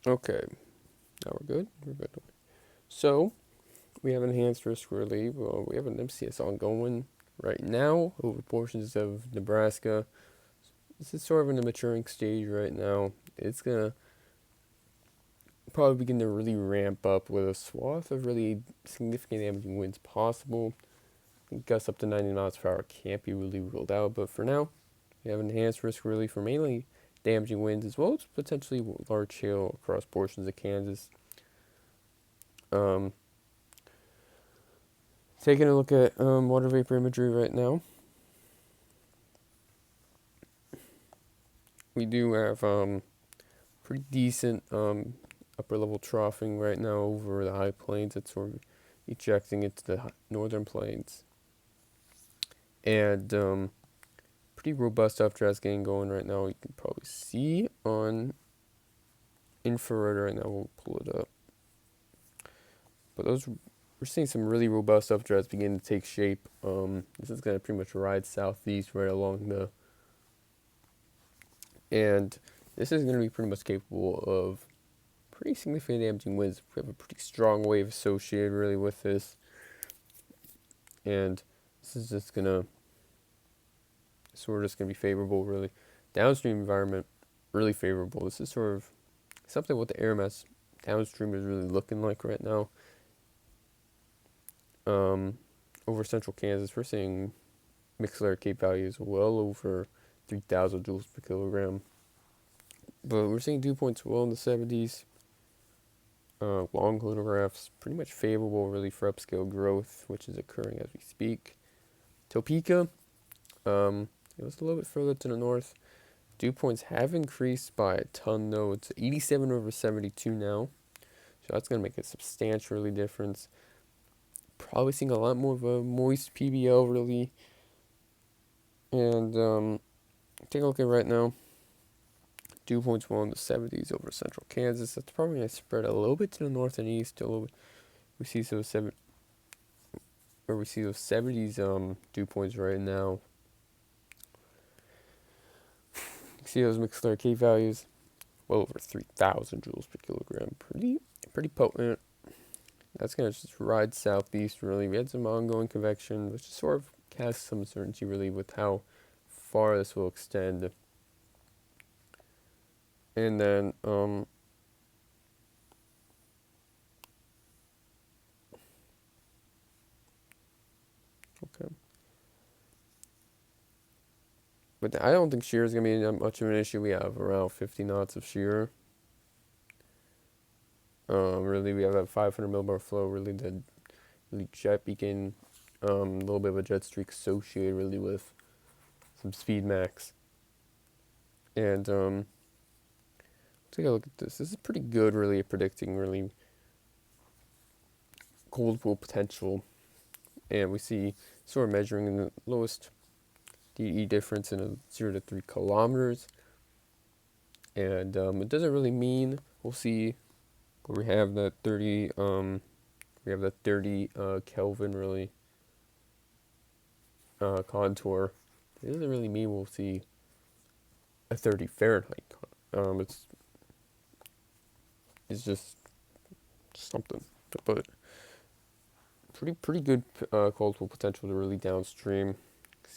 Okay, now we're good. We're good. So we have enhanced risk relief. We have an MCS ongoing right now over portions of Nebraska. This is sort of in the maturing stage right now. It's gonna probably begin to really ramp up with a swath of really significant damaging winds possible. Gusts up to 90 miles per hour can't be really ruled out, but for now, we have enhanced risk relief for mainly damaging winds as well as potentially large hail across portions of Kansas. Um, Taking a look at water vapor imagery right now, we do have pretty decent upper level troughing right now over the high plains. It's sort of ejecting into the northern plains. And pretty robust updrafts getting going right now. You can probably see on infrared right now. We'll pull it up. But those we're seeing some really robust updrafts begin to take shape. This is going to pretty much ride southeast right along the, and this is going to be pretty much capable of pretty significant damaging winds. We have a pretty strong wave associated really with this, and this is just going to sort of just going to be favorable really. Downstream environment really favorable. This is sort of something what the air mass downstream is really looking like right now. Over central Kansas, we're seeing mixed layer Cape values well over 3,000 joules per kilogram. But we're seeing dew points well in the 70s. Long lithographs, pretty much favorable really for upscale growth, which is occurring as we speak. Topeka, it was a little bit further to the north. Dew points have increased by a ton though. It's 87 over 72 now. So that's going to make a substantially difference. Probably seeing a lot more of a moist PBL really. And take a look at right now. Dew points well in the 70s over central Kansas. That's probably going to spread a little bit to the north and east. A little bit. We see those 70s dew points right now. You see those mixed layer K values, well over 3,000 joules per kilogram. Pretty potent. That's gonna just ride southeast really. We had some ongoing convection, which sort of casts some uncertainty really with how far this will extend. And then okay. But I don't think shear is gonna be that much of an issue. We have around 50 knots of shear. Really, we have a 500 millibar flow. Really, the jet beacon, a little bit of a jet streak associated really with some speed max. And take a look at this. This is pretty good, really, at predicting really cold pool potential. And we see sort of measuring in the lowest DE difference in a 0 to 3 kilometers. And it doesn't really mean we'll see where we have that 30 Kelvin really contour. It doesn't really mean we'll see a 30 Fahrenheit. It's just something, but pretty good cold pool potential to really downstream.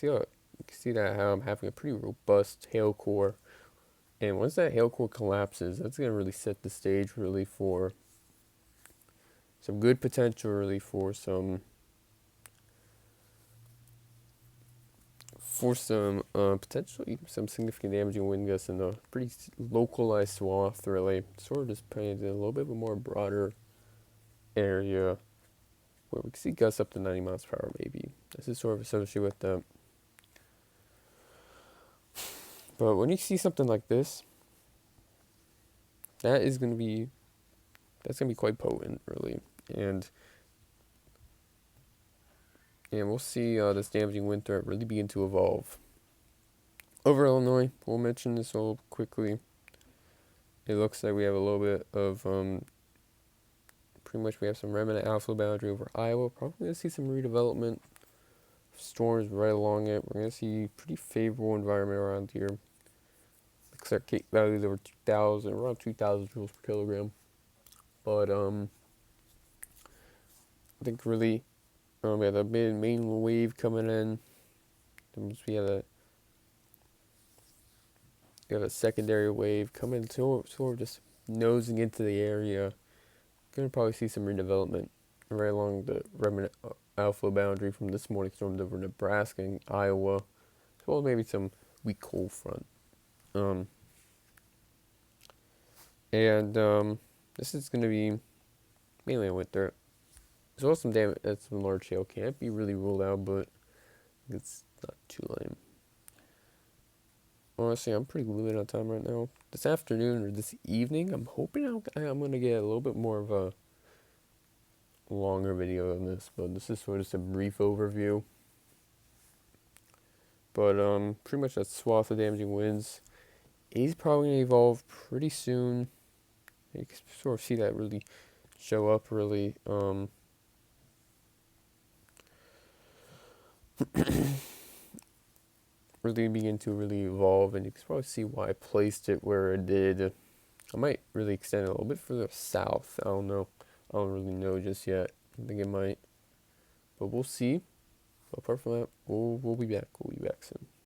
You can see that how I'm having a pretty robust hail core, and once that hail core collapses, that's gonna really set the stage really for some good potential really for some potentially some significant damaging wind gusts in a pretty localized swath really, sort of just painted a little bit of a more broader area where we can see gusts up to 90 miles per hour maybe. This is sort of associated with that. But when you see something like this, that is going to be that's going to be quite potent really. And we'll see this damaging wind threat really begin to evolve. Over Illinois, we'll mention this all quickly. It looks like we have a little bit of pretty much we have some remnant outflow boundary over Iowa. Probably going to see some redevelopment storms right along it. We're going to see pretty favorable environment around here. Mixler Cape values over 2,000, around 2,000 joules per kilogram. But I think really, we had a main wave coming in. Then we had a secondary wave coming, sort of just nosing into the area. Gonna probably see some redevelopment right along the remnant alpha boundary from this morning's storms over Nebraska and Iowa, as well as maybe some weak cold front. And this is gonna be mainly a winter. As well as some damage at some large hail can't be really ruled out, but it's not too lame. Honestly, I'm pretty limited on time right now. This afternoon or this evening, I'm hoping I'm going to get a little bit more of a longer video of this, but this is sort of just a brief overview. But pretty much that swath of damaging winds is probably going to evolve pretty soon. You can sort of see that really show up really. Really begin to really evolve, and you can probably see why I placed it where it did. I might really extend it a little bit further south. I don't know. I don't really know just yet. I think it might, but we'll see. But apart from that, we'll be back. We'll be back soon.